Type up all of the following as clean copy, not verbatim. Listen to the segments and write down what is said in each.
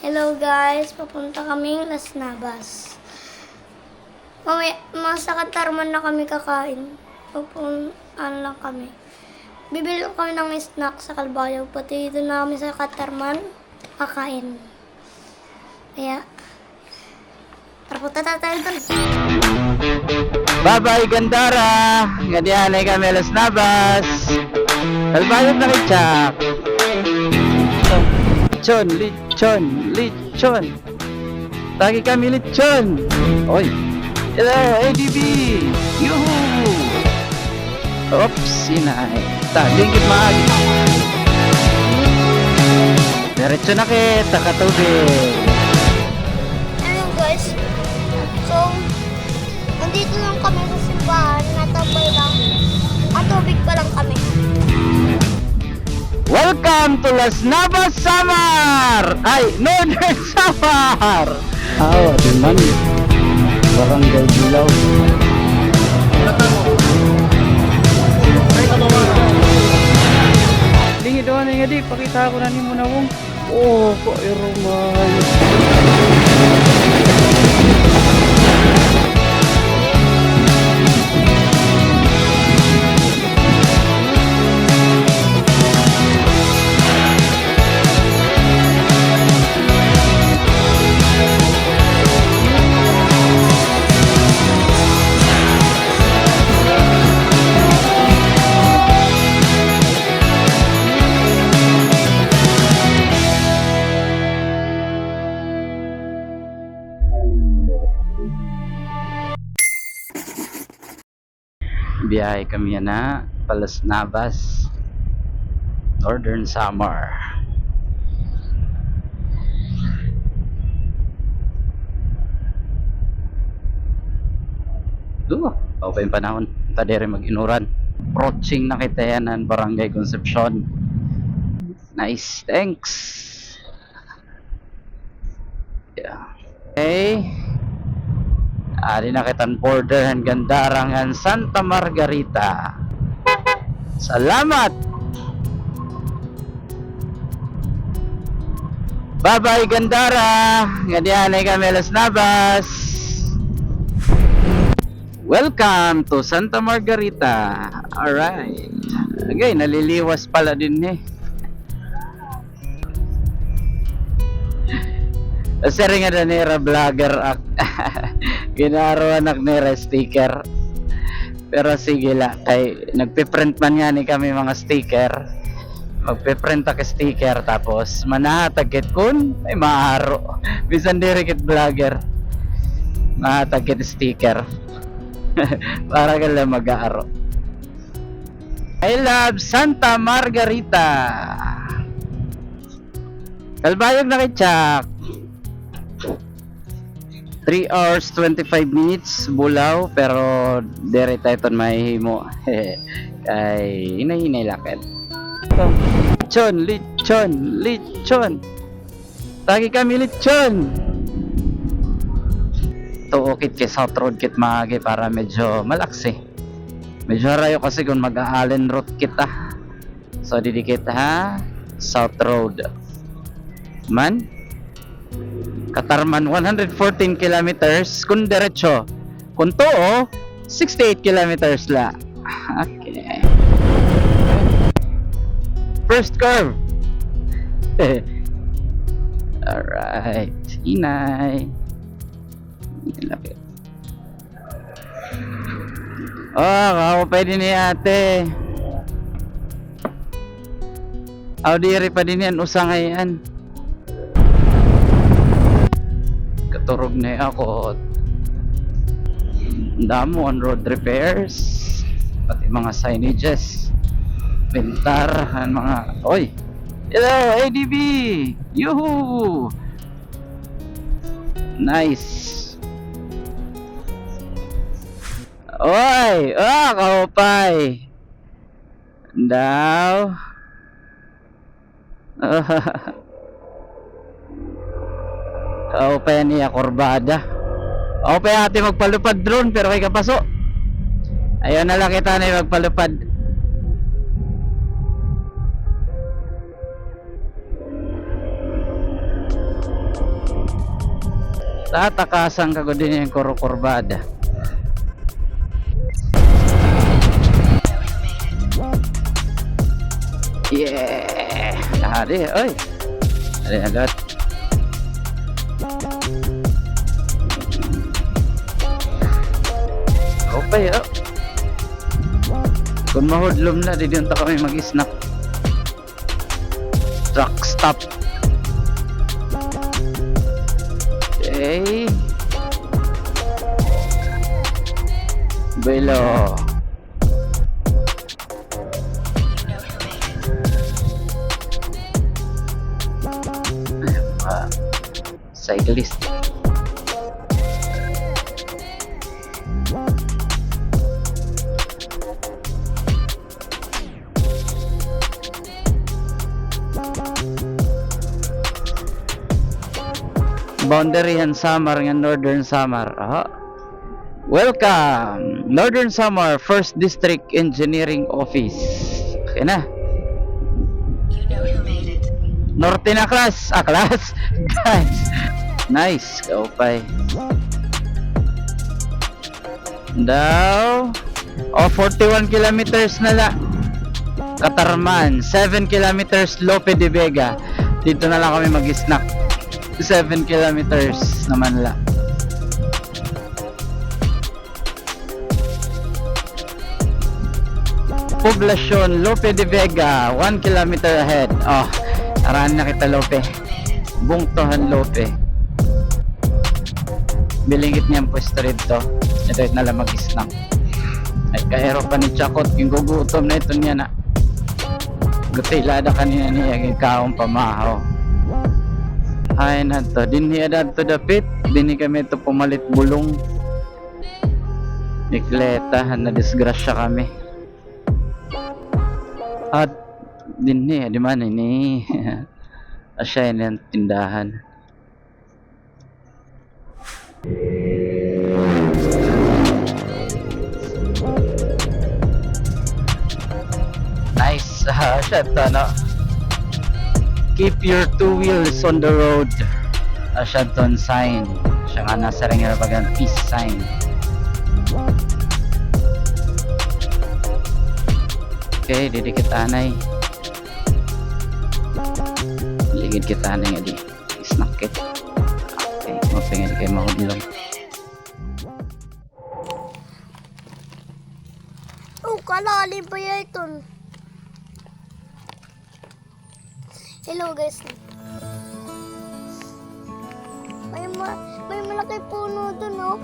Hello guys, papunta kaming Las Navas. Mamaya, sa Katarman na kami kakain. Lang kami. Bibili lang kami ng snack sa Kalbayaw. Pati dito na kami sa Katarman kakain. Kaya, tara punta tayo doon. Bye-bye Gandara! Ganyan ay kami Las Navas! Kalbayan na kay Chak! Lechon! Lechon! Lagi kami lechon! Oy! Hello ADB! Yuhu! Oops! Sinay! Taging kitmagi! Diretso na kita katubig! Ayun guys, so, nandito lang kami sa simbahan, natambay lang. At tubig pa lang kami. Welcome to Las Navas Samar! Ay, Northern Samar! Di man. Barangay Dilaw. Lingi doon nga di, pakita ko na ni mo na wong. Oh, kairuman. Biyahe kami na Las Navas, Northern Samar. Okay yung panahon. Tadere mag-inuran. Approaching na kita yan ang Barangay Concepcion. Nice, thanks. Yeah. Okay. Ari na kitang border ang Gandarangan Santa Margarita. Salamat. Bye-bye Gandara. Ganyan ay kami Las Navas. Welcome to Santa Margarita. Alright. Okay, naliliwas pala din eh. Sering ada nera vlogger ginaroan nak nera sticker. Pero sige la kay nagpe-print man nga ni kami mga sticker. Magpe-print ka sticker tapos manahatag kit kun ay maaro. Bisan diri kit vlogger. Mahatag kit sticker. Para kala mag-aaro. I love Santa Margarita. Kalbayog na kay Chak. 3 hours 25 minutes Bulaw pero dire tayo mahihimo kay hinay-hinay lakad. Lechon tagi kami lechon tuokit kay South Road kit maagi para medyo malaksi medyo harayo kasi kung mag-Allen route kita so didikit ha South Road man Katarman 114 kilometers kung diretso kung tuo 68 kilometers la. Okay, first curve. Alright, inay lapit. Oh, pwede ni ate diri pa din yan usangayan katurog na ako damo on road repairs pati mga signages pintaran mga oy hello ADB yuhu nice oy kaupay daw pa niya kurbada. Pa ate magpalupad drone pero kay kapaso. Ayaw na lang kita na magpalupad. Tatakasan ka ko din yung kurbada. Yeah! Hari, oy! Hari agad. Okay, oh. Kung mahudlom na, di dito kami mag-snack. Truck stop. Okay. Belo. Cyclist. Boundary and Samar ng Northern Samar. Welcome! Northern Samar 1st District Engineering Office. Okay na. Norte na class. Class? Guys. Nice. Kaupay. Daw. 41 kilometers na la. Katarman. 7 kilometers Lope de Vega. Dito na lang kami mag-snack. 7 kilometers naman la. Poblacion Lope de Vega 1 kilometer ahead. Araan na kita Lope. Bungtohan Lope. Bilingit niyang pwesto rito. Ito na lang mag-snack. Ay kaero pa ni Chakot. Yung gugutom na ito niya na. Gutilada kanina niya yung kaong pamahaw. Ay na to. Dinhi adad to dapit. Dinhi kami ito pumalit bulong. Nikleta. Na disgrasya kami. At dinhi. Di man ini. Asya yun yung tindahan. Nice. Asya ito no. Keep your two wheels on the road. Asya ito sign. Asya nga nasa rin nga bagang peace sign. Okay, didikit anay. Ligid kita anay nga di. Snack it. Okay, mapingin kayo mahudlong. Kalalim pa yan ito. Hello guys. May malaki puno dun, oh.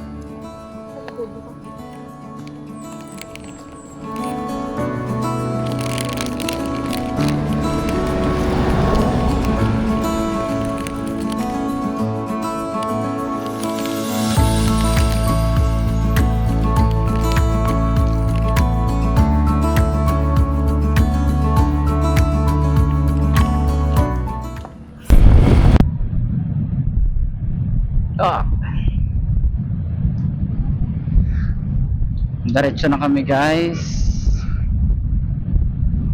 Diretso na kami guys.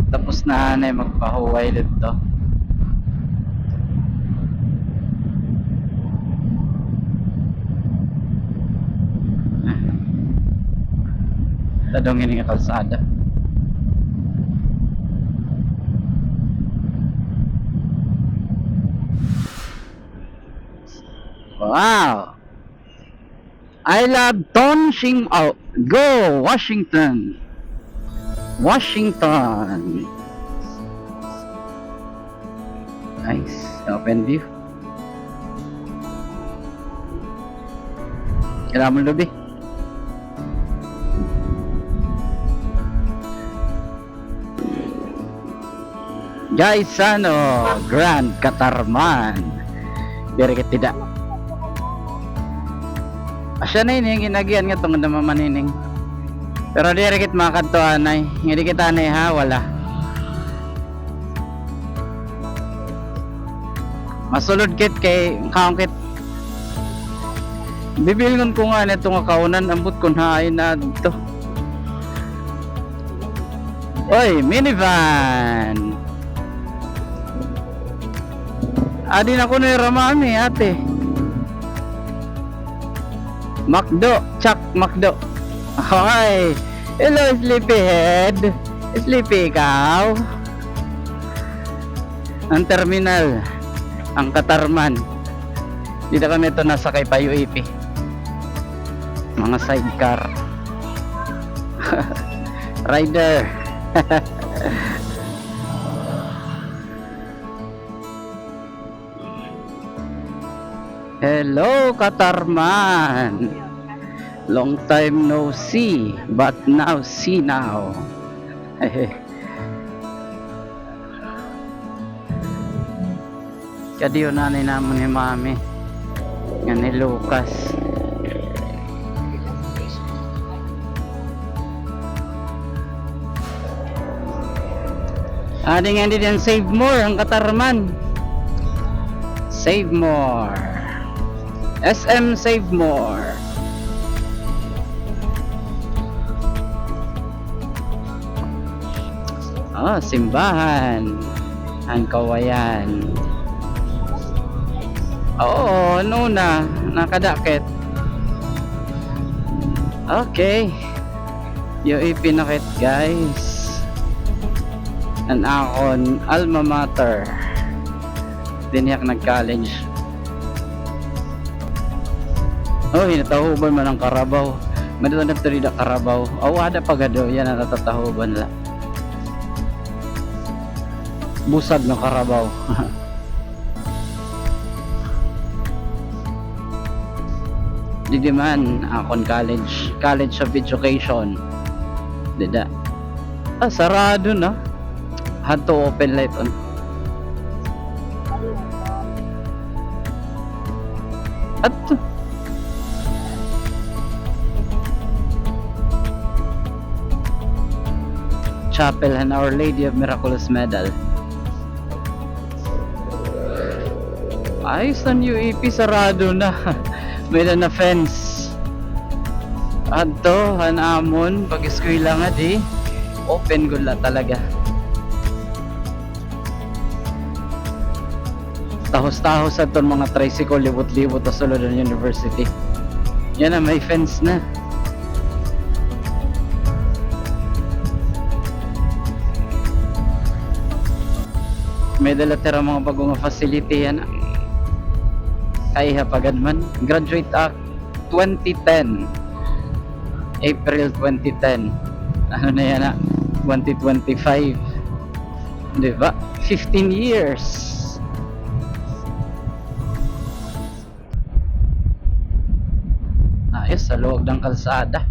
Tapos na anay magpahuway dito. Tadong ini nga kalsada. Wow! I love Ton Shing Out. Go Washington. Washington. Nice. Open view. Kailangan mo lubi. Guys, Grand Katarman. Dari tidak. Asya na yun, ginagian nga itong namamanining. Pero di rin kit makadtoan ay. Hindi kita na ha, wala. Masulod kit kay kaong kit. Bibilgon ko nga na itong kaunan, ambot kong hain na dito. Oy, minivan! Adi na ko na ramami ate. Macdo, Chuck Macdo. Hi. Hello, sleepyhead. Sleepy ikaw? Ang terminal, ang Katarman. Dito kami ito nasakay pa UAP. Mga sidecar. Rider. Hello, Katarman. Long time no see, but now see now. Kadiyo nanay namon ni Mami. Nga ni Lucas. Nga din save more ang Katarman. Save more. SM Save More. Simbahan. Ang kawayan. Oo, ano na. Nakadakit. Okay. Yung ipinakit guys. An akon alma mater. Diniyak nag-college. Oh, hinatahuban man ang Karabaw. Madito na ito Karabaw. Ada pagado. Yan ang natatahuban la. Busag ng Karabaw. Di man akon college of education. Dida. Sarado na. Had to open light on. At Chapel and Our Lady of Miraculous Medal. Ayos ang UAP, sarado na. May na fence. Adto, hanamon, pag-eskwela nga di, open gula talaga. Tahos-tahos at mga tricycle, libot-libot sa Solodan University. Yan na, may fence na. May dalatira mga bagong facility yan. Ay hapagad man. Graduate Act 2010. April 2010. Ano na yan na? 2025. Diba? 15 years. Ayos, sa loob ng kalsada.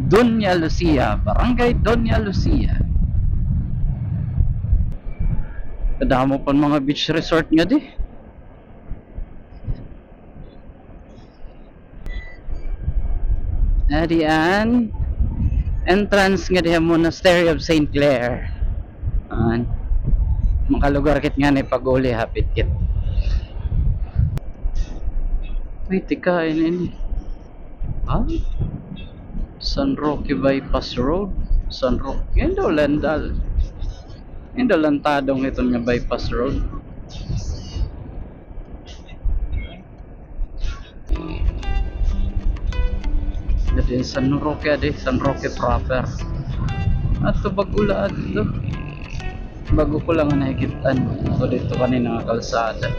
Doña Lucia, Barangay Doña Lucia. Kadamo pa mga beach resort nga di. Arian, entrance nga diha Monastery of St. Clair. Makalugar kit nga ni pag-uli hapit kit. Wait, tika ini. San Roque Bypass Road. San Roque. Yan daw landal. Yan daw lantadong ito nga bypass road. Jadi San Roque adi. San Roque proper. At ito bagula ito. Bago ko lang nakikitaan. Ito dito kanina nga kalsada.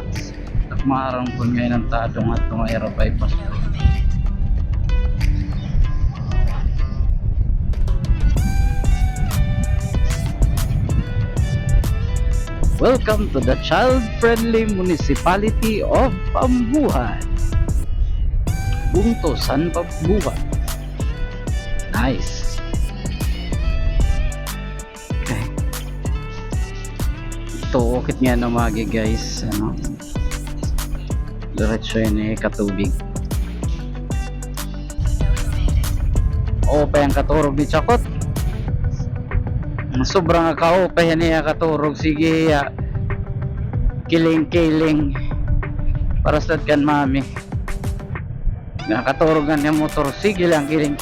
At maarang po ngayon ang tadong at itong aero bypass road. Welcome to the child-friendly municipality of Pambuhan. Buntosan, Pambuhan. Nice. Okay. Ito, ukit nga na magi guys. Diretso yun katubig. O pa yung katurog ni Chakot. Sobrang kaupayan niya katurog. Sige ya, kiling para sa kan Mami. Nakaturogan niya motor. Sige lang, kiling